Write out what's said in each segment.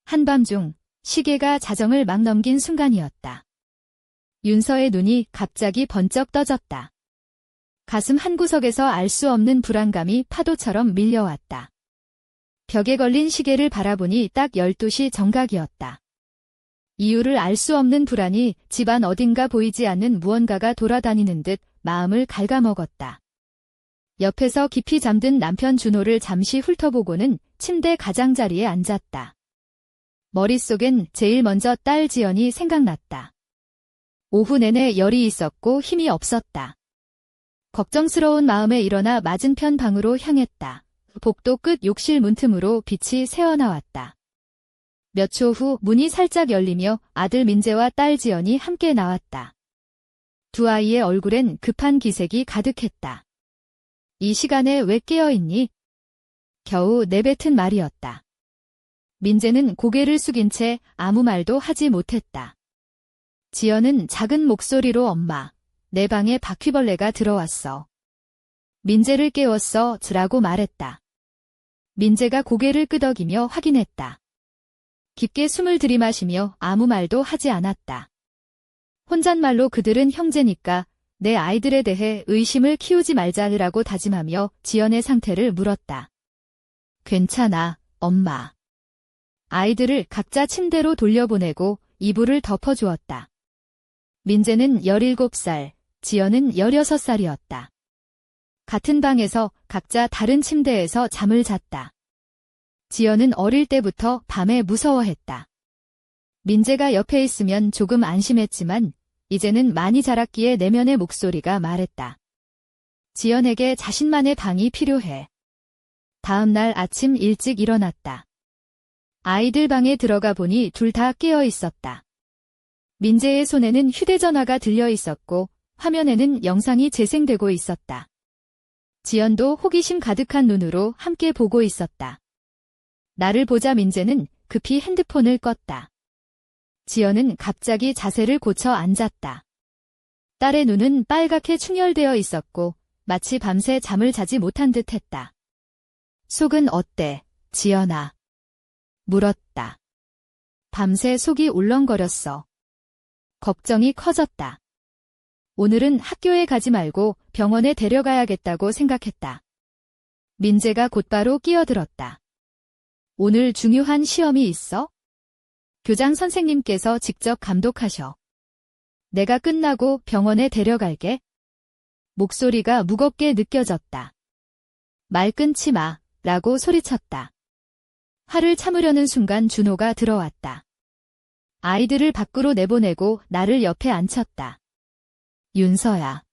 한밤중 시계가 자정을 막 넘긴 순간이었다. 윤서의 눈이 갑자기 번쩍 떠졌다. 가슴 한구석에서 알 수 없는 불안감이 파도처럼 밀려왔다. 벽에 걸린 시계를 바라보니 딱 12시 정각이었다. 이유를 알 수 없는 불안이 집안 어딘가 보이지 않는 무언가가 돌아다니는 듯 마음을 갉아먹었다. 옆에서 깊이 잠든 남편 준호를 잠시 훑어보고는 침대 가장자리에 앉았다. 머릿속엔 제일 먼저 딸 지연이 생각났다. 오후 내내 열이 있었고 힘이 없었다. 걱정스러운 마음에 일어나 맞은편 방으로 향했다. 복도 끝 욕실 문틈으로 빛이 새어나왔다. 몇 초 후 문이 살짝 열리며 아들 민재와 딸 지연이 함께 나왔다. 두 아이의 얼굴엔 급한 기색이 가득했다. 이 시간에 왜 깨어있니? 겨우 내뱉은 말이었다. 민재는 고개를 숙인 채 아무 말도 하지 못했다. 지연은 작은 목소리로 엄마, 내 방에 바퀴벌레가 들어왔어. 민재를 깨웠어 라고 말했다. 민재가 고개를 끄덕이며 확인했다. 깊게 숨을 들이마시며 아무 말도 하지 않았다. 혼잣말로 그들은 형제니까 내 아이들에 대해 의심을 키우지 말자라고 다짐하며 지연의 상태를 물었다. 괜찮아, 엄마. 아이들을 각자 침대로 돌려보내고 이불을 덮어주었다. 민재는 17살, 지연은 16살이었다. 같은 방에서 각자 다른 침대에서 잠을 잤다. 지연은 어릴 때부터 밤에 무서워했다. 민재가 옆에 있으면 조금 안심했지만 이제는 많이 자랐기에 내면의 목소리가 말했다. 지연에게 자신만의 방이 필요해. 다음 날 아침 일찍 일어났다. 아이들 방에 들어가 보니 둘 다 깨어 있었다. 민재의 손에는 휴대전화가 들려 있었고 화면에는 영상이 재생되고 있었다. 지연도 호기심 가득한 눈으로 함께 보고 있었다. 나를 보자 민재는 급히 핸드폰을 껐다. 지연은 갑자기 자세를 고쳐 앉았다. 딸의 눈은 빨갛게 충혈되어 있었고 마치 밤새 잠을 자지 못한 듯 했다. 속은 어때, 지연아? 물었다. 밤새 속이 울렁거렸어. 걱정이 커졌다. 오늘은 학교에 가지 말고 병원에 데려가야겠다고 생각했다. 민재가 곧바로 끼어들었다. 오늘 중요한 시험이 있어? 교장 선생님께서 직접 감독하셔. 내가 끝나고 병원에 데려갈게. 목소리가 무겁게 느껴졌다. 말 끊지 마, 라고 소리쳤다. 화를 참으려는 순간 준호가 들어왔다. 아이들을 밖으로 내보내고 나를 옆에 앉혔다. 윤서야.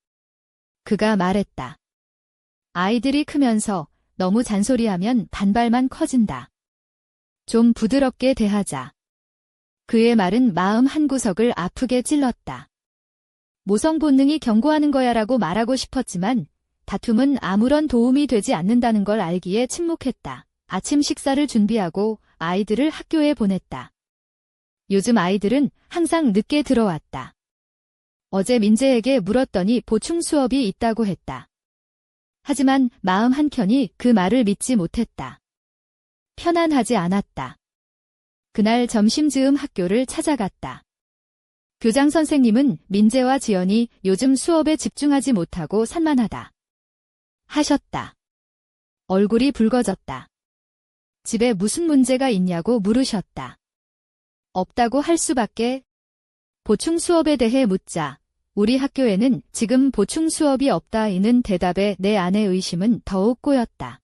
그가 말했다. 아이들이 크면서 너무 잔소리하면 반발만 커진다. 좀 부드럽게 대하자. 그의 말은 마음 한구석을 아프게 찔렀다. 모성 본능이 경고하는 거야라고 말하고 싶었지만 다툼은 아무런 도움이 되지 않는다는 걸 알기에 침묵했다. 아침 식사를 준비하고 아이들을 학교에 보냈다. 요즘 아이들은 항상 늦게 들어왔다. 어제 민재에게 물었더니 보충 수업이 있다고 했다. 하지만 마음 한켠이 그 말을 믿지 못했다. 편안하지 않았다. 그날 점심즈음 학교를 찾아갔다. 교장 선생님은 민재와 지연이 요즘 수업에 집중하지 못하고 산만하다. 하셨다. 얼굴이 붉어졌다. 집에 무슨 문제가 있냐고 물으셨다. 없다고 할 수밖에. 보충 수업에 대해 묻자 우리 학교에는 지금 보충 수업이 없다이는 대답에 내 안의 의심은 더욱 꼬였다.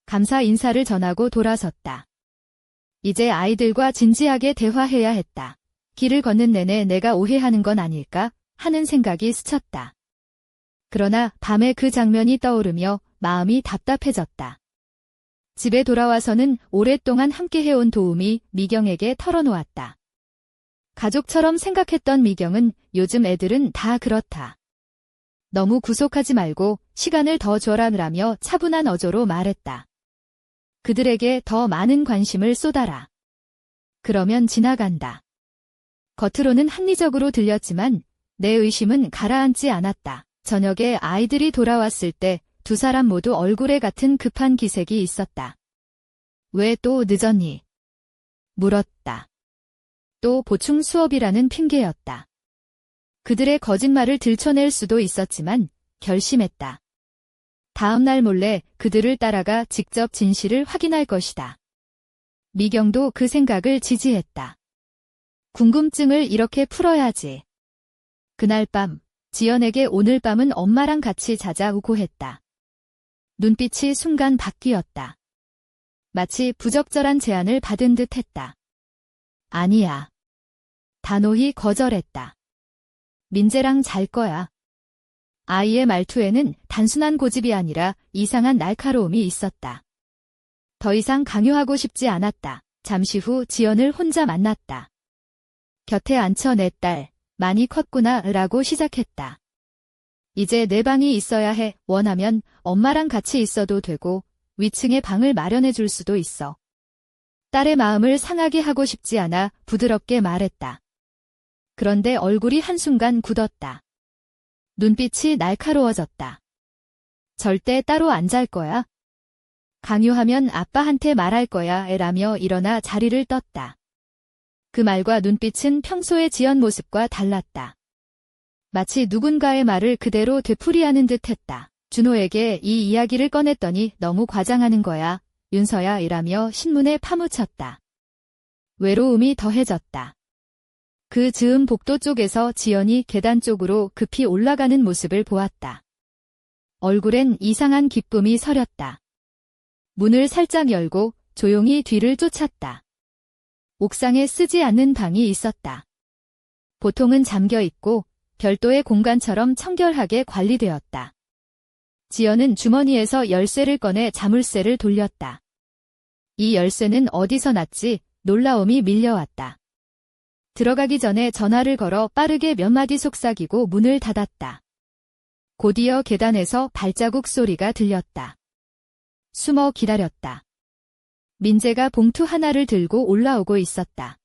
감사 인사를 전하고 돌아섰다. 이제 아이들과 진지하게 대화해야 했다. 길을 걷는 내내 내가 오해하는 건 아닐까 하는 생각이 스쳤다. 그러나 밤에 그 장면이 떠오르며 마음이 답답해졌다. 집에 돌아와서는 오랫동안 함께 해온 도움이 미경에게 털어놓았다. 가족처럼 생각했던 미경은 요즘 애들은 다 그렇다. 너무 구속하지 말고 시간을 더 줘라라며 차분한 어조로 말했다. 그들에게 더 많은 관심을 쏟아라. 그러면 지나간다. 겉으로는 합리적으로 들렸지만 내 의심은 가라앉지 않았다. 저녁에 아이들이 돌아왔을 때 두 사람 모두 얼굴에 같은 급한 기색이 있었다. 왜 또 늦었니? 물었다. 또 보충 수업이라는 핑계였다. 그들의 거짓말을 들춰낼 수도 있었지만 결심했다. 다음 날 몰래 그들을 따라가 직접 진실을 확인할 것이다. 미경도 그 생각을 지지했다. 궁금증을 이렇게 풀어야지. 그날 밤, 지연에게 오늘 밤은 엄마랑 같이 자자고 했다. 눈빛이 순간 바뀌었다. 마치 부적절한 제안을 받은 듯 했다. 아니야. 단호히 거절했다. 민재랑 잘 거야. 아이의 말투에는 단순한 고집이 아니라 이상한 날카로움이 있었다. 더 이상 강요하고 싶지 않았다. 잠시 후 지연을 혼자 만났다. 곁에 앉혀 내 딸, 많이 컸구나 라고 시작했다. 이제 내 방이 있어야 해. 원하면 엄마랑 같이 있어도 되고 위층에 방을 마련해 줄 수도 있어. 딸의 마음을 상하게 하고 싶지 않아 부드럽게 말했다. 그런데 얼굴이 한순간 굳었다. 눈빛이 날카로워졌다. 절대 따로 안 잘 거야. 강요하면 아빠한테 말할 거야 라며 일어나 자리를 떴다. 그 말과 눈빛은 평소의 지연 모습과 달랐다. 마치 누군가의 말을 그대로 되풀이하는 듯했다. 준호에게 이 이야기를 꺼냈더니 너무 과장하는 거야. 윤서야 이라며 신문에 파묻혔다. 외로움이 더해졌다. 그 즈음 복도 쪽에서 지연이 계단 쪽으로 급히 올라가는 모습을 보았다. 얼굴엔 이상한 기쁨이 서렸다. 문을 살짝 열고 조용히 뒤를 쫓았다. 옥상에 쓰지 않는 방이 있었다. 보통은 잠겨 있고 별도의 공간처럼 청결하게 관리되었다. 지연은 주머니에서 열쇠를 꺼내 자물쇠를 돌렸다. 이 열쇠는 어디서 났지? 놀라움이 밀려왔다. 들어가기 전에 전화를 걸어 빠르게 몇 마디 속삭이고 문을 닫았다. 곧이어 계단에서 발자국 소리가 들렸다. 숨어 기다렸다. 민재가 봉투 하나를 들고 올라오고 있었다.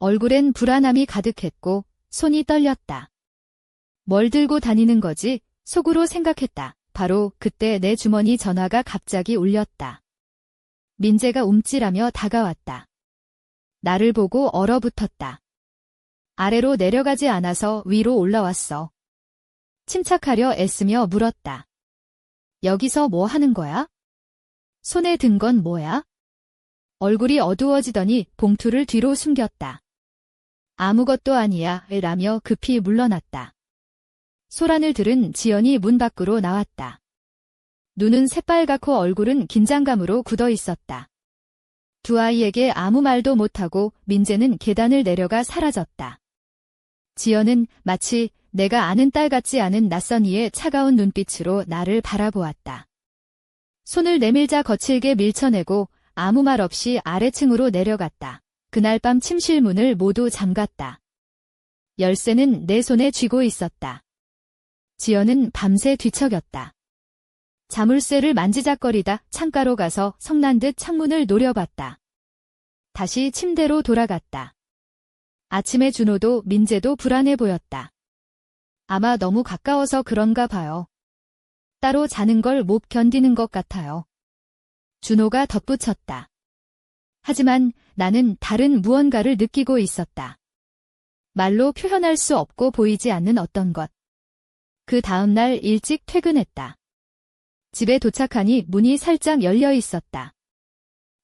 얼굴엔 불안함이 가득했고 손이 떨렸다. 뭘 들고 다니는 거지? 속으로 생각했다. 바로 그때 내 주머니 전화가 갑자기 울렸다. 민재가 움찔하며 다가왔다. 나를 보고 얼어붙었다. 아래로 내려가지 않아서 위로 올라왔어. 침착하려 애쓰며 물었다. 여기서 뭐 하는 거야? 손에 든 건 뭐야? 얼굴이 어두워지더니 봉투를 뒤로 숨겼다. 아무것도 아니야 라며 급히 물러났다. 소란을 들은 지연이 문 밖으로 나왔다. 눈은 새빨갛고 얼굴은 긴장감으로 굳어 있었다. 두 아이에게 아무 말도 못하고 민재는 계단을 내려가 사라졌다. 지연은 마치 내가 아는 딸 같지 않은 낯선 이의 차가운 눈빛으로 나를 바라보았다. 손을 내밀자 거칠게 밀쳐내고 아무 말 없이 아래층으로 내려갔다. 그날 밤 침실 문을 모두 잠갔다. 열쇠는 내 손에 쥐고 있었다. 지연은 밤새 뒤척였다. 자물쇠를 만지작거리다 창가로 가서 성난 듯 창문을 노려봤다. 다시 침대로 돌아갔다. 아침에 준호도 민재도 불안해 보였다. 아마 너무 가까워서 그런가 봐요. 따로 자는 걸 못 견디는 것 같아요. 준호가 덧붙였다. 하지만 나는 다른 무언가를 느끼고 있었다. 말로 표현할 수 없고 보이지 않는 어떤 것. 그 다음 날 일찍 퇴근했다. 집에 도착하니 문이 살짝 열려 있었다.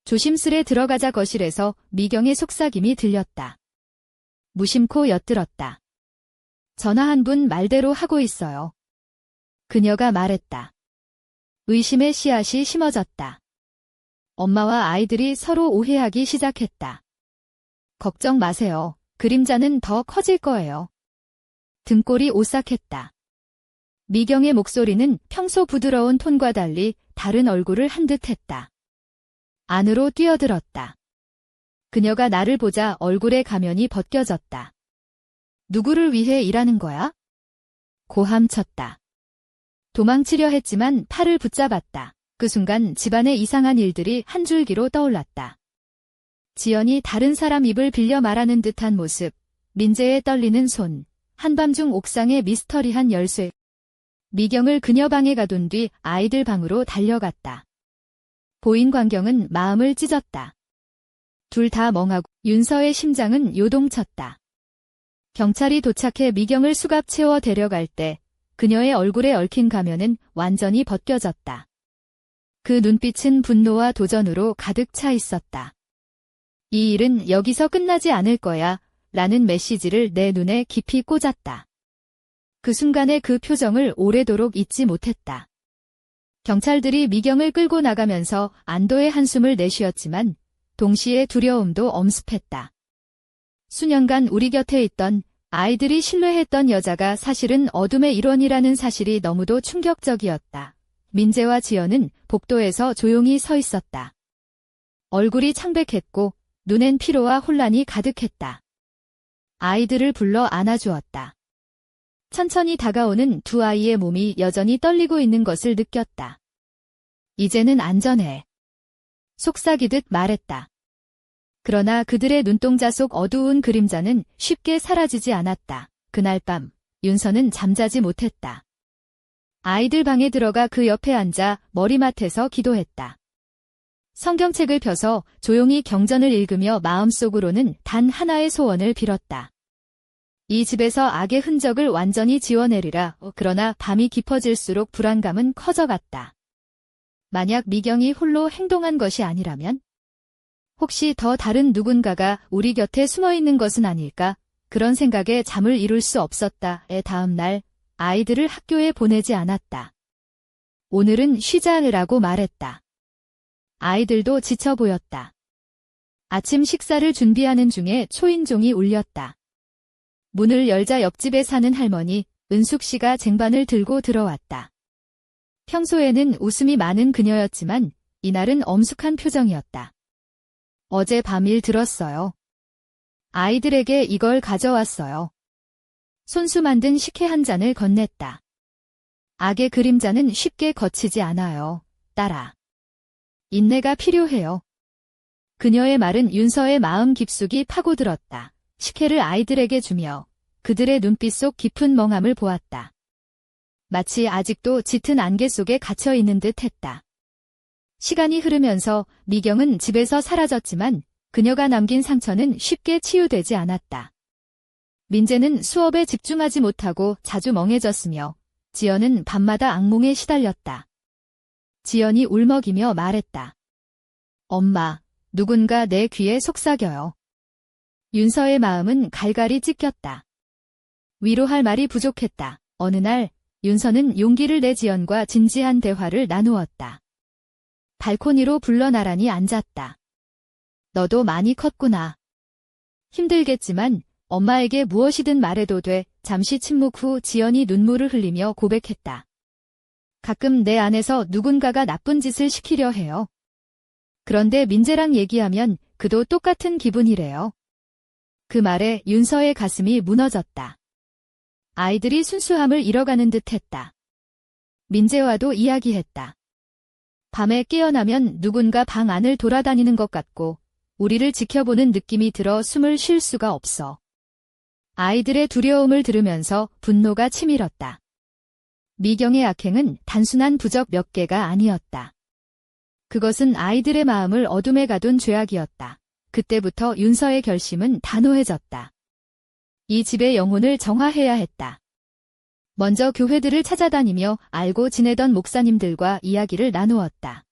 조심스레 들어가자 거실에서 미경의 속삭임이 들렸다. 무심코 엿들었다. 전화 한 분 말대로 하고 있어요. 그녀가 말했다. 의심의 씨앗이 심어졌다. 엄마와 아이들이 서로 오해하기 시작했다. 걱정 마세요. 그림자는 더 커질 거예요. 등골이 오싹했다. 미경의 목소리는 평소 부드러운 톤과 달리 다른 얼굴을 한 듯했다. 안으로 뛰어들었다. 그녀가 나를 보자 얼굴의 가면이 벗겨졌다. 누구를 위해 일하는 거야? 고함쳤다. 도망치려 했지만 팔을 붙잡았다. 그 순간 집안의 이상한 일들이 한 줄기로 떠올랐다. 지연이 다른 사람 입을 빌려 말하는 듯한 모습, 민재의 떨리는 손, 한밤중 옥상의 미스터리한 열쇠. 미경을 그녀 방에 가둔 뒤 아이들 방으로 달려갔다. 보인 광경은 마음을 찢었다. 둘 다 멍하고 윤서의 심장은 요동쳤다. 경찰이 도착해 미경을 수갑 채워 데려갈 때 그녀의 얼굴에 얽힌 가면은 완전히 벗겨졌다. 그 눈빛은 분노와 도전으로 가득 차 있었다. 이 일은 여기서 끝나지 않을 거야 라는 메시지를 내 눈에 깊이 꽂았다. 그 순간의 그 표정을 오래도록 잊지 못했다. 경찰들이 미경을 끌고 나가면서 안도의 한숨을 내쉬었지만 동시에 두려움도 엄습했다. 수년간 우리 곁에 있던 아이들이 신뢰했던 여자가 사실은 어둠의 일원이라는 사실이 너무도 충격적이었다. 민재와 지연은 복도에서 조용히 서 있었다. 얼굴이 창백했고 눈엔 피로와 혼란이 가득했다. 아이들을 불러 안아주었다. 천천히 다가오는 두 아이의 몸이 여전히 떨리고 있는 것을 느꼈다. 이제는 안전해. 속삭이듯 말했다. 그러나 그들의 눈동자 속 어두운 그림자는 쉽게 사라지지 않았다. 그날 밤, 윤서는 잠자지 못했다. 아이들 방에 들어가 그 옆에 앉아 머리맡에서 기도했다. 성경책을 펴서 조용히 경전을 읽으며 마음속으로는 단 하나의 소원을 빌었다. 이 집에서 악의 흔적을 완전히 지워내리라. 그러나 밤이 깊어질수록 불안감은 커져갔다. 만약 미경이 홀로 행동한 것이 아니라면? 혹시 더 다른 누군가가 우리 곁에 숨어있는 것은 아닐까? 그런 생각에 잠을 이룰 수 없었다. 다음 날 아이들을 학교에 보내지 않았다. 오늘은 쉬자라고 말했다. 아이들도 지쳐 보였다. 아침 식사를 준비하는 중에 초인종이 울렸다. 문을 열자 옆집에 사는 할머니 은숙 씨가 쟁반을 들고 들어왔다. 평소에는 웃음이 많은 그녀였지만 이날은 엄숙한 표정이었다. 어제 밤일 들었어요. 아이들에게 이걸 가져왔어요. 손수 만든 식혜 한 잔을 건넸다. 악의 그림자는 쉽게 거치지 않아요, 딸아. 인내가 필요해요. 그녀의 말은 윤서의 마음 깊숙이 파고들었다. 식혜를 아이들에게 주며 그들의 눈빛 속 깊은 멍함을 보았다. 마치 아직도 짙은 안개 속에 갇혀 있는 듯 했다. 시간이 흐르면서 미경은 집에서 사라졌지만 그녀가 남긴 상처는 쉽게 치유되지 않았다. 민재는 수업에 집중하지 못하고 자주 멍해졌으며 지연은 밤마다 악몽에 시달렸다. 지연이 울먹이며 말했다. 엄마, 누군가 내 귀에 속삭여요. 윤서의 마음은 갈갈이 찢겼다. 위로할 말이 부족했다. 어느 날 윤서는 용기를 내 지연과 진지한 대화를 나누었다. 발코니로 불러 나란히 앉았다. 너도 많이 컸구나. 힘들겠지만 엄마에게 무엇이든 말해도 돼. 잠시 침묵 후 지연이 눈물을 흘리며 고백했다. 가끔 내 안에서 누군가가 나쁜 짓을 시키려 해요. 그런데 민재랑 얘기하면 그도 똑같은 기분이래요. 그 말에 윤서의 가슴이 무너졌다. 아이들이 순수함을 잃어가는 듯했다. 민재와도 이야기했다. 밤에 깨어나면 누군가 방 안을 돌아다니는 것 같고 우리를 지켜보는 느낌이 들어 숨을 쉴 수가 없어. 아이들의 두려움을 들으면서 분노가 치밀었다. 미경의 악행은 단순한 부적 몇 개가 아니었다. 그것은 아이들의 마음을 어둠에 가둔 죄악이었다. 그때부터 윤서의 결심은 단호해졌다. 이 집의 영혼을 정화해야 했다. 먼저 교회들을 찾아다니며 알고 지내던 목사님들과 이야기를 나누었다.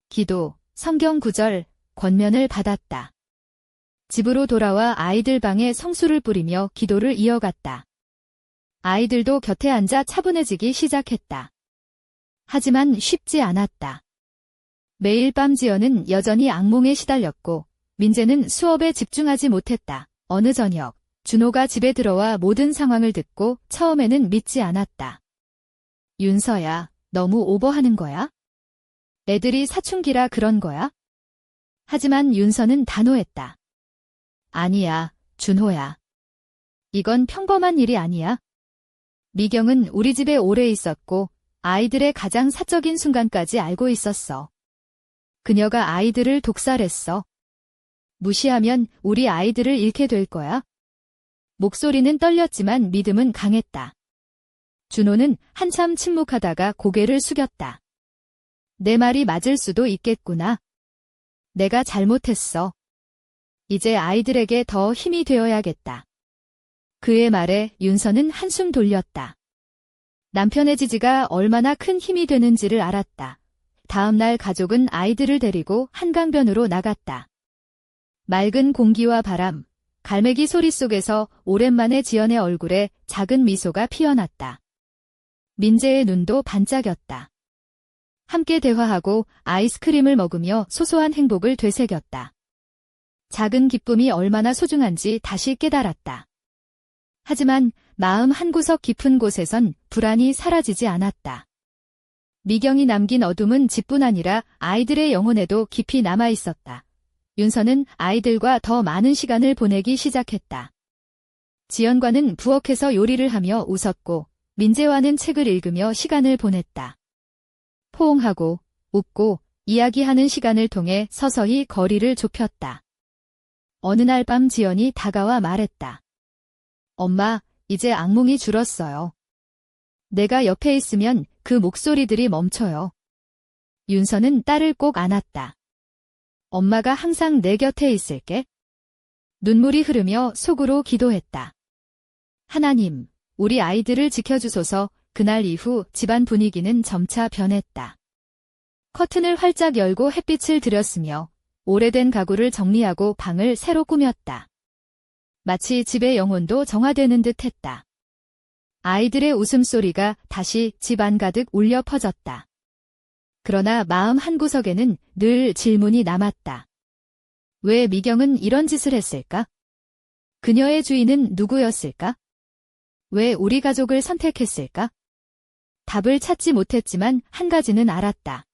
기도, 성경 구절, 권면을 받았다. 집으로 돌아와 아이들 방에 성수를 뿌리며 기도를 이어갔다. 아이들도 곁에 앉아 차분해지기 시작했다. 하지만 쉽지 않았다. 매일 밤 지연은 여전히 악몽에 시달렸고 민재는 수업에 집중하지 못했다. 어느 저녁 준호가 집에 들어와 모든 상황을 듣고 처음에는 믿지 않았다. 윤서야, 너무 오버하는 거야? 애들이 사춘기라 그런 거야? 하지만 윤서는 단호했다. 아니야, 준호야. 이건 평범한 일이 아니야. 미경은 우리 집에 오래 있었고 아이들의 가장 사적인 순간까지 알고 있었어. 그녀가 아이들을 독살했어. 무시하면 우리 아이들을 잃게 될 거야. 목소리는 떨렸지만 믿음은 강했다. 준호는 한참 침묵하다가 고개를 숙였다. 내 말이 맞을 수도 있겠구나. 내가 잘못했어. 이제 아이들에게 더 힘이 되어야겠다. 그의 말에 윤서는 한숨 돌렸다. 남편의 지지가 얼마나 큰 힘이 되는지를 알았다. 다음 날 가족은 아이들을 데리고 한강변으로 나갔다. 맑은 공기와 바람, 갈매기 소리 속에서 오랜만에 지연의 얼굴에 작은 미소가 피어났다. 민재의 눈도 반짝였다. 함께 대화하고 아이스크림을 먹으며 소소한 행복을 되새겼다. 작은 기쁨이 얼마나 소중한지 다시 깨달았다. 하지만 마음 한구석 깊은 곳에선 불안이 사라지지 않았다. 미경이 남긴 어둠은 집뿐 아니라 아이들의 영혼에도 깊이 남아 있었다. 윤서는 아이들과 더 많은 시간을 보내기 시작했다. 지연과는 부엌에서 요리를 하며 웃었고 민재와는 책을 읽으며 시간을 보냈다. 포옹하고 웃고 이야기하는 시간을 통해 서서히 거리를 좁혔다. 어느 날 밤 지연이 다가와 말했다. 엄마, 이제 악몽이 줄었어요. 내가 옆에 있으면 그 목소리들이 멈춰요. 윤서는 딸을 꼭 안았다. 엄마가 항상 내 곁에 있을게. 눈물이 흐르며 속으로 기도했다. 하나님, 우리 아이들을 지켜주소서. 그날 이후 집안 분위기는 점차 변했다. 커튼을 활짝 열고 햇빛을 들였으며 오래된 가구를 정리하고 방을 새로 꾸몄다. 마치 집의 영혼도 정화되는 듯 했다. 아이들의 웃음소리가 다시 집안 가득 울려 퍼졌다. 그러나 마음 한구석에는 늘 질문이 남았다. 왜 미경은 이런 짓을 했을까? 그녀의 주인은 누구였을까? 왜 우리 가족을 선택했을까? 답을 찾지 못했지만 한 가지는 알았다.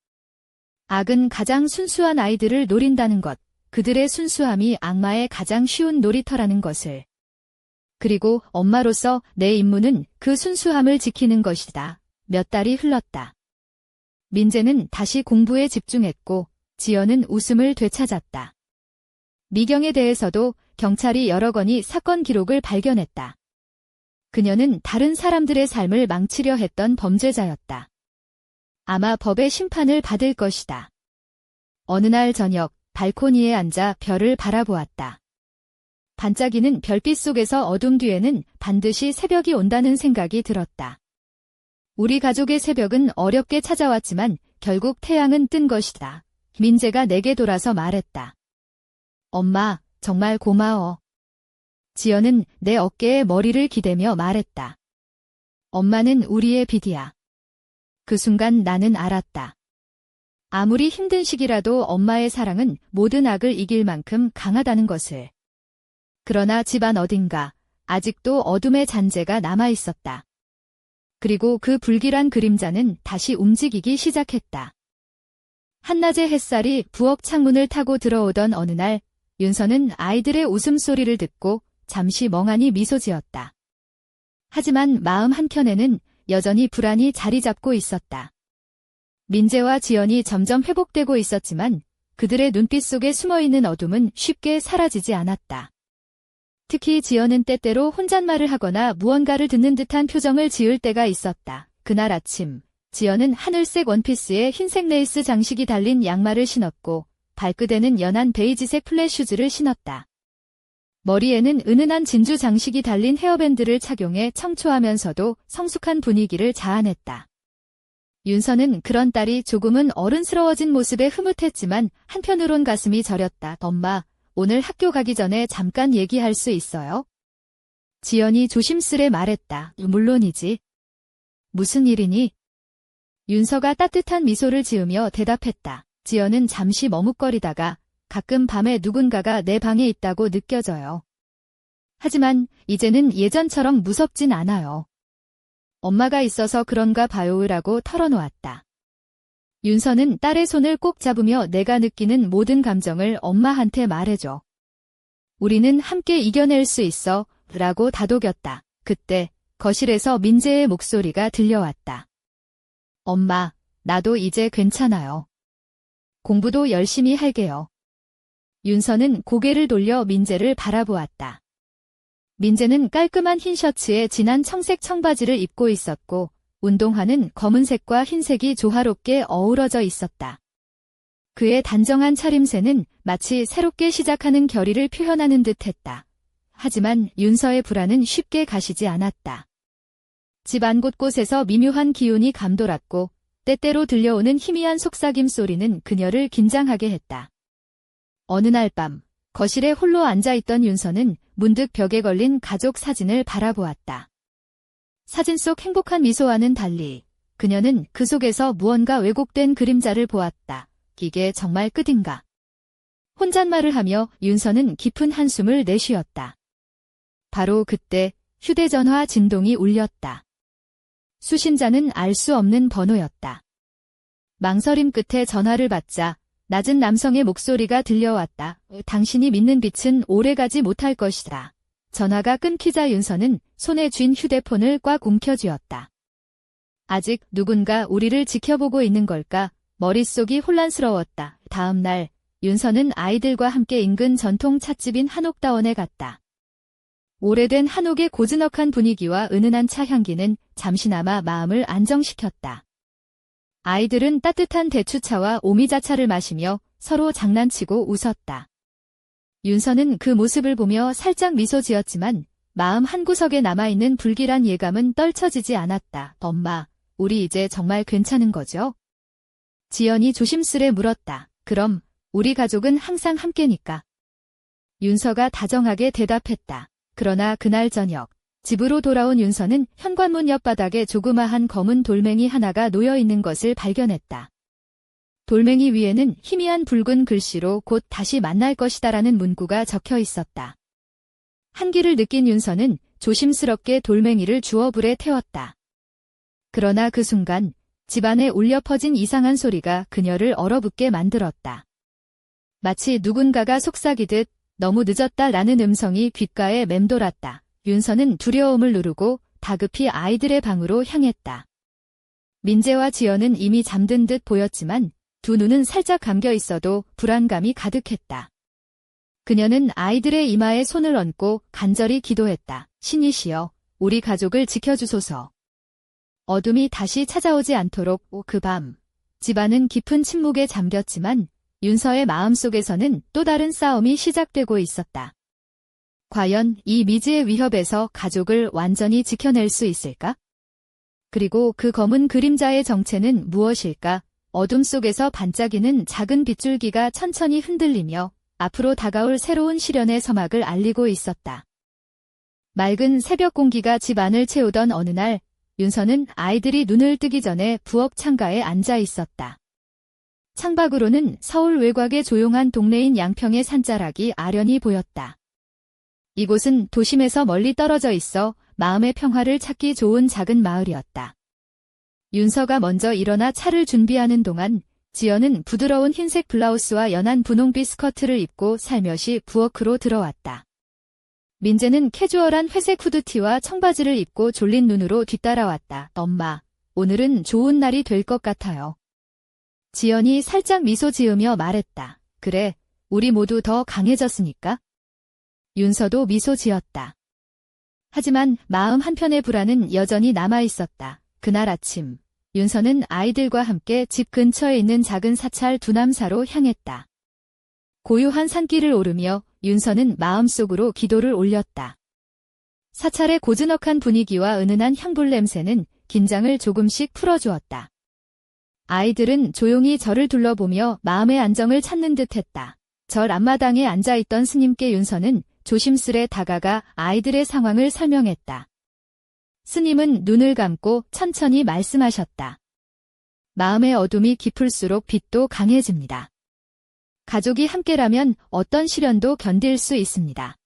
악은 가장 순수한 아이들을 노린다는 것, 그들의 순수함이 악마의 가장 쉬운 놀이터라는 것을. 그리고 엄마로서 내 임무는 그 순수함을 지키는 것이다. 몇 달이 흘렀다. 민재는 다시 공부에 집중했고 지연은 웃음을 되찾았다. 미경에 대해서도 경찰이 여러 건의 사건 기록을 발견했다. 그녀는 다른 사람들의 삶을 망치려 했던 범죄자였다. 아마 법의 심판을 받을 것이다. 어느 날 저녁 발코니에 앉아 별을 바라보았다. 반짝이는 별빛 속에서 어둠 뒤에는 반드시 새벽이 온다는 생각이 들었다. 우리 가족의 새벽은 어렵게 찾아왔지만 결국 태양은 뜬 것이다. 민재가 내게 돌아서 말했다. 엄마, 정말 고마워. 지연은 내 어깨에 머리를 기대며 말했다. 엄마는 우리의 빛이야. 그 순간 나는 알았다. 아무리 힘든 시기라도 엄마의 사랑은 모든 악을 이길 만큼 강하다는 것을. 그러나 집안 어딘가 아직도 어둠의 잔재가 남아 있었다. 그리고 그 불길한 그림자는 다시 움직이기 시작했다. 한낮의 햇살이 부엌 창문을 타고 들어오던 어느 날 윤서는 아이들의 웃음소리를 듣고 잠시 멍하니 미소 지었다. 하지만 마음 한켠에는 여전히 불안이 자리 잡고 있었다. 민재와 지연이 점점 회복되고 있었지만 그들의 눈빛 속에 숨어있는 어둠은 쉽게 사라지지 않았다. 특히 지연은 때때로 혼잣말을 하거나 무언가를 듣는 듯한 표정을 지을 때가 있었다. 그날 아침, 지연은 하늘색 원피스에 흰색 레이스 장식이 달린 양말을 신었고 발끝에는 연한 베이지색 플랫 슈즈를 신었다. 머리에는 은은한 진주 장식이 달린 헤어밴드를 착용해 청초하면서도 성숙한 분위기를 자아냈다. 윤서는 그런 딸이 조금은 어른스러워진 모습에 흐뭇했지만 한편으론 가슴이 저렸다. 엄마, 오늘 학교 가기 전에 잠깐 얘기할 수 있어요? 지연이 조심스레 말했다. 물론이지. 무슨 일이니? 윤서가 따뜻한 미소를 지으며 대답했다. 지연은 잠시 머뭇거리다가 가끔 밤에 누군가가 내 방에 있다고 느껴져요. 하지만 이제는 예전처럼 무섭진 않아요. 엄마가 있어서 그런가 봐요라고 털어놓았다. 윤서는 딸의 손을 꼭 잡으며 내가 느끼는 모든 감정을 엄마한테 말해줘. 우리는 함께 이겨낼 수 있어 라고 다독였다. 그때 거실에서 민재의 목소리가 들려왔다. 엄마, 나도 이제 괜찮아요. 공부도 열심히 할게요. 윤서는 고개를 돌려 민재를 바라보았다. 민재는 깔끔한 흰 셔츠에 진한 청색 청바지를 입고 있었고 운동화는 검은색과 흰색이 조화롭게 어우러져 있었다. 그의 단정한 차림새는 마치 새롭게 시작하는 결의를 표현하는 듯했다. 하지만 윤서의 불안은 쉽게 가시지 않았다. 집안 곳곳에서 미묘한 기운이 감돌았고 때때로 들려오는 희미한 속삭임 소리는 그녀를 긴장하게 했다. 어느 날 밤 거실에 홀로 앉아있던 윤서는 문득 벽에 걸린 가족 사진을 바라보았다. 사진 속 행복한 미소와는 달리 그녀는 그 속에서 무언가 왜곡된 그림자를 보았다. 이게 정말 끝인가? 혼잣말을 하며 윤서는 깊은 한숨을 내쉬었다. 바로 그때 휴대전화 진동이 울렸다. 수신자는 알 수 없는 번호였다. 망설임 끝에 전화를 받자 낮은 남성의 목소리가 들려왔다. 당신이 믿는 빛은 오래가지 못할 것이다. 전화가 끊기자 윤서는 손에 쥔 휴대폰을 꽉 움켜쥐었다. 아직 누군가 우리를 지켜보고 있는 걸까? 머릿속이 혼란스러웠다. 다음 날 윤서는 아이들과 함께 인근 전통 찻집인 한옥다원에 갔다. 오래된 한옥의 고즈넉한 분위기와 은은한 차 향기는 잠시나마 마음을 안정시켰다. 아이들은 따뜻한 대추차와 오미자차를 마시며 서로 장난치고 웃었다. 윤서는 그 모습을 보며 살짝 미소 지었지만 마음 한구석에 남아있는 불길한 예감은 떨쳐지지 않았다. 엄마, 우리 이제 정말 괜찮은 거죠? 지연이 조심스레 물었다. 그럼 우리 가족은 항상 함께니까. 윤서가 다정하게 대답했다. 그러나 그날 저녁 집으로 돌아온 윤서는 현관문 옆바닥에 조그마한 검은 돌멩이 하나가 놓여있는 것을 발견했다. 돌멩이 위에는 희미한 붉은 글씨로 곧 다시 만날 것이다라는 문구가 적혀 있었다. 한기를 느낀 윤서는 조심스럽게 돌멩이를 주워 불에 태웠다. 그러나 그 순간 집안에 울려 퍼진 이상한 소리가 그녀를 얼어붙게 만들었다. 마치 누군가가 속삭이듯 너무 늦었다라는 음성이 귓가에 맴돌았다. 윤서는 두려움을 누르고 다급히 아이들의 방으로 향했다. 민재와 지연은 이미 잠든 듯 보였지만 두 눈은 살짝 감겨 있어도 불안감이 가득했다. 그녀는 아이들의 이마에 손을 얹고 간절히 기도했다. 신이시여, 우리 가족을 지켜주소서. 어둠이 다시 찾아오지 않도록. 그 밤, 집안은 깊은 침묵에 잠겼지만 윤서의 마음속에서는 또 다른 싸움이 시작되고 있었다. 과연 이 미지의 위협에서 가족을 완전히 지켜낼 수 있을까? 그리고 그 검은 그림자의 정체는 무엇일까? 어둠 속에서 반짝이는 작은 빗줄기가 천천히 흔들리며 앞으로 다가올 새로운 시련의 서막을 알리고 있었다. 맑은 새벽 공기가 집 안을 채우던 어느 날, 윤서는 아이들이 눈을 뜨기 전에 부엌 창가에 앉아 있었다. 창밖으로는 서울 외곽의 조용한 동네인 양평의 산자락이 아련히 보였다. 이곳은 도심에서 멀리 떨어져 있어 마음의 평화를 찾기 좋은 작은 마을이었다. 윤서가 먼저 일어나 차를 준비하는 동안 지연은 부드러운 흰색 블라우스와 연한 분홍빛 스커트를 입고 살며시 부엌으로 들어왔다. 민재는 캐주얼한 회색 후드티와 청바지를 입고 졸린 눈으로 뒤따라왔다. 엄마, 오늘은 좋은 날이 될 것 같아요. 지연이 살짝 미소 지으며 말했다. 그래, 우리 모두 더 강해졌으니까. 윤서도 미소 지었다. 하지만 마음 한편의 불안은 여전히 남아있었다. 그날 아침, 윤서는 아이들과 함께 집 근처에 있는 작은 사찰 두남사로 향했다. 고요한 산길을 오르며 윤서는 마음속으로 기도를 올렸다. 사찰의 고즈넉한 분위기와 은은한 향불 냄새는 긴장을 조금씩 풀어주었다. 아이들은 조용히 절을 둘러보며 마음의 안정을 찾는 듯했다. 절 앞마당에 앉아있던 스님께 윤서는 조심스레 다가가 아이들의 상황을 설명했다. 스님은 눈을 감고 천천히 말씀하셨다. 마음의 어둠이 깊을수록 빛도 강해집니다. 가족이 함께라면 어떤 시련도 견딜 수 있습니다.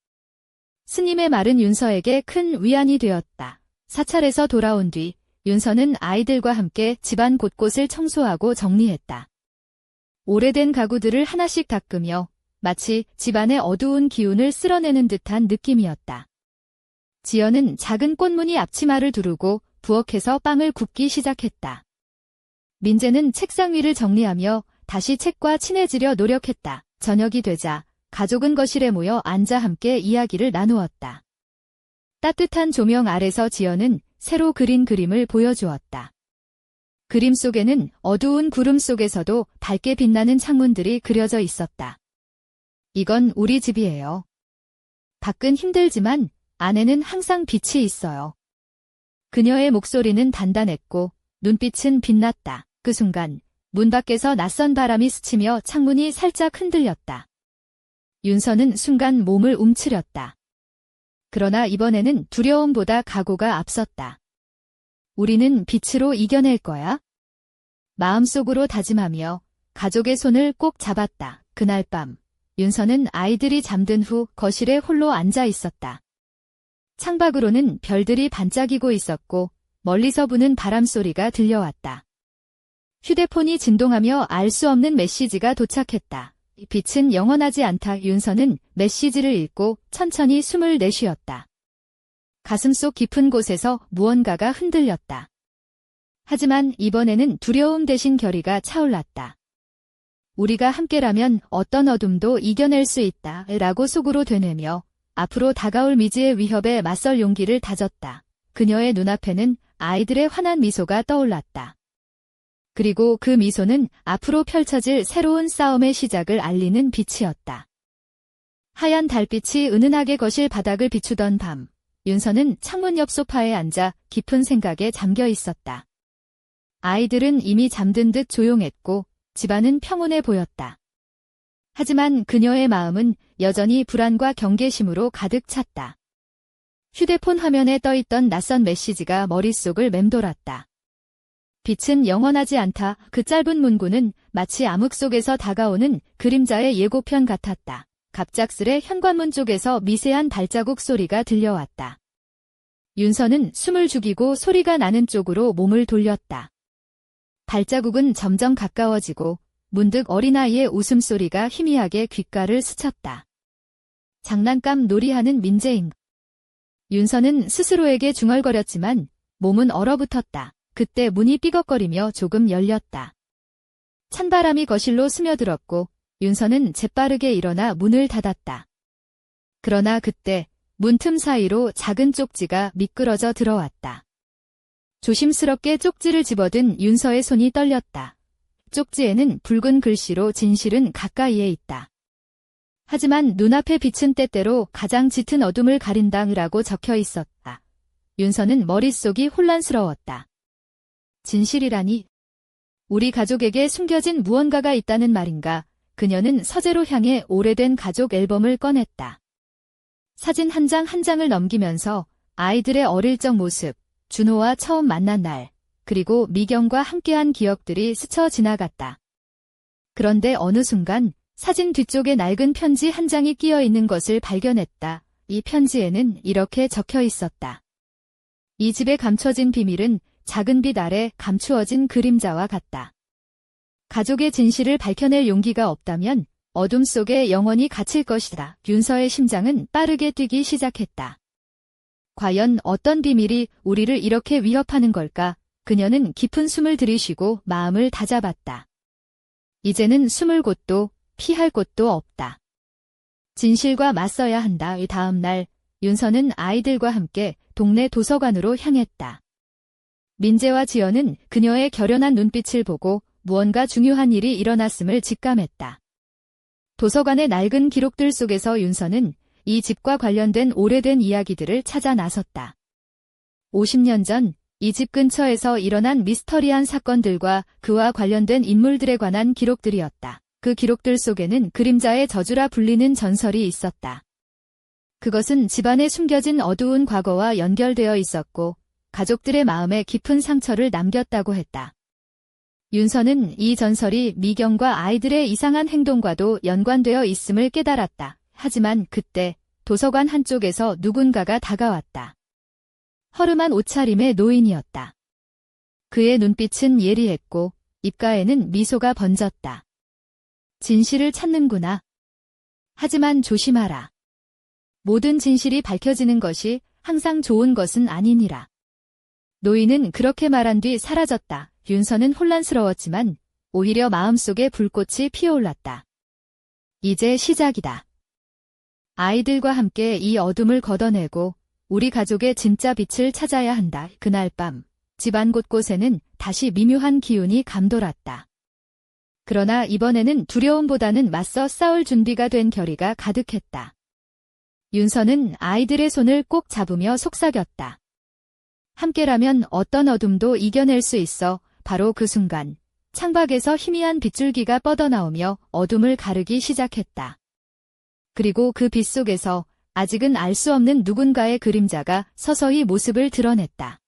스님의 말은 윤서에게 큰 위안이 되었다. 사찰에서 돌아온 뒤 윤서는 아이들과 함께 집안 곳곳을 청소하고 정리했다. 오래된 가구들을 하나씩 닦으며 마치 집안의 어두운 기운을 쓸어내는 듯한 느낌이었다. 지연은 작은 꽃무늬 앞치마를 두르고 부엌에서 빵을 굽기 시작했다. 민재는 책상 위를 정리하며 다시 책과 친해지려 노력했다. 저녁이 되자 가족은 거실에 모여 앉아 함께 이야기를 나누었다. 따뜻한 조명 아래서 지연은 새로 그린 그림을 보여주었다. 그림 속에는 어두운 구름 속에서도 밝게 빛나는 창문들이 그려져 있었다. 이건 우리 집이에요. 밖은 힘들지만 안에는 항상 빛이 있어요. 그녀의 목소리는 단단했고 눈빛은 빛났다. 그 순간 문 밖에서 낯선 바람이 스치며 창문이 살짝 흔들렸다. 윤서는 순간 몸을 움츠렸다. 그러나 이번에는 두려움보다 각오가 앞섰다. 우리는 빛으로 이겨낼 거야. 마음속으로 다짐하며 가족의 손을 꼭 잡았다. 그날 밤 윤서는 아이들이 잠든 후 거실에 홀로 앉아 있었다. 창밖으로는 별들이 반짝이고 있었고 멀리서 부는 바람 소리가 들려왔다. 휴대폰이 진동하며 알 수 없는 메시지가 도착했다. 빛은 영원하지 않다. 윤서는 메시지를 읽고 천천히 숨을 내쉬었다. 가슴속 깊은 곳에서 무언가가 흔들렸다. 하지만 이번에는 두려움 대신 결의가 차올랐다. 우리가 함께라면 어떤 어둠도 이겨낼 수 있다. 라고 속으로 되뇌며 앞으로 다가올 미지의 위협에 맞설 용기를 다졌다. 그녀의 눈앞에는 아이들의 환한 미소가 떠올랐다. 그리고 그 미소는 앞으로 펼쳐질 새로운 싸움의 시작을 알리는 빛이었다. 하얀 달빛이 은은하게 거실 바닥을 비추던 밤, 윤서는 창문 옆 소파에 앉아 깊은 생각에 잠겨 있었다. 아이들은 이미 잠든 듯 조용했고 집안은 평온해 보였다. 하지만 그녀의 마음은 여전히 불안과 경계심으로 가득 찼다. 휴대폰 화면에 떠있던 낯선 메시지가 머릿속을 맴돌았다. 빛은 영원하지 않다. 그 짧은 문구는 마치 암흑 속에서 다가오는 그림자의 예고편 같았다. 갑작스레 현관문 쪽에서 미세한 발자국 소리가 들려왔다. 윤서는 숨을 죽이고 소리가 나는 쪽으로 몸을 돌렸다. 발자국은 점점 가까워지고 문득 어린아이의 웃음소리가 희미하게 귓가를 스쳤다. 장난감 놀이하는 민재인가. 윤서는 스스로에게 중얼거렸지만 몸은 얼어붙었다. 그때 문이 삐걱거리며 조금 열렸다. 찬바람이 거실로 스며들었고 윤서는 재빠르게 일어나 문을 닫았다. 그러나 그때 문틈 사이로 작은 쪽지가 미끄러져 들어왔다. 조심스럽게 쪽지를 집어든 윤서의 손이 떨렸다. 쪽지에는 붉은 글씨로 진실은 가까이에 있다. 하지만 눈앞에 비친 때때로 가장 짙은 어둠을 가린다라고 적혀 있었다. 윤서는 머릿속이 혼란스러웠다. 진실이라니? 우리 가족에게 숨겨진 무언가가 있다는 말인가? 그녀는 서재로 향해 오래된 가족 앨범을 꺼냈다. 사진 한 장 한 장을 넘기면서 아이들의 어릴 적 모습, 준호와 처음 만난 날, 그리고 미경과 함께한 기억들이 스쳐 지나갔다. 그런데 어느 순간 사진 뒤쪽에 낡은 편지 한 장이 끼어 있는 것을 발견했다. 이 편지에는 이렇게 적혀 있었다. 이 집에 감춰진 비밀은 작은 빛 아래 감추어진 그림자와 같다. 가족의 진실을 밝혀낼 용기가 없다면 어둠 속에 영원히 갇힐 것이다. 윤서의 심장은 빠르게 뛰기 시작했다. 과연 어떤 비밀이 우리를 이렇게 위협하는 걸까? 그녀는 깊은 숨을 들이쉬고 마음을 다잡았다. 이제는 숨을 곳도 피할 곳도 없다. 진실과 맞서야 한다. 다음 날 윤서는 아이들과 함께 동네 도서관으로 향했다. 민재와 지연은 그녀의 결연한 눈빛을 보고 무언가 중요한 일이 일어났음을 직감했다. 도서관의 낡은 기록들 속에서 윤서는 이 집과 관련된 오래된 이야기들을 찾아 나섰다. 50년 전 이 집 근처에서 일어난 미스터리한 사건들과 그와 관련된 인물들에 관한 기록들이었다. 그 기록들 속에는 그림자의 저주라 불리는 전설이 있었다. 그것은 집안에 숨겨진 어두운 과거와 연결되어 있었고 가족들의 마음에 깊은 상처를 남겼다고 했다. 윤서는 이 전설이 미경과 아이들의 이상한 행동과도 연관되어 있음을 깨달았다. 하지만 그때 도서관 한쪽에서 누군가가 다가왔다. 허름한 옷차림의 노인이었다. 그의 눈빛은 예리했고 입가에는 미소가 번졌다. 진실을 찾는구나. 하지만 조심하라. 모든 진실이 밝혀지는 것이 항상 좋은 것은 아니니라. 노인은 그렇게 말한 뒤 사라졌다. 윤서는 혼란스러웠지만 오히려 마음속에 불꽃이 피어올랐다. 이제 시작이다. 아이들과 함께 이 어둠을 걷어내고 우리 가족의 진짜 빛을 찾아야 한다. 그날 밤 집안 곳곳에는 다시 미묘한 기운이 감돌았다. 그러나 이번에는 두려움보다는 맞서 싸울 준비가 된 결의가 가득했다. 윤서는 아이들의 손을 꼭 잡으며 속삭였다. 함께라면 어떤 어둠도 이겨낼 수 있어. 바로 그 순간 창밖에서 희미한 빗줄기가 뻗어나오며 어둠을 가르기 시작했다. 그리고 그 빛 속에서 아직은 알 수 없는 누군가의 그림자가 서서히 모습을 드러냈다.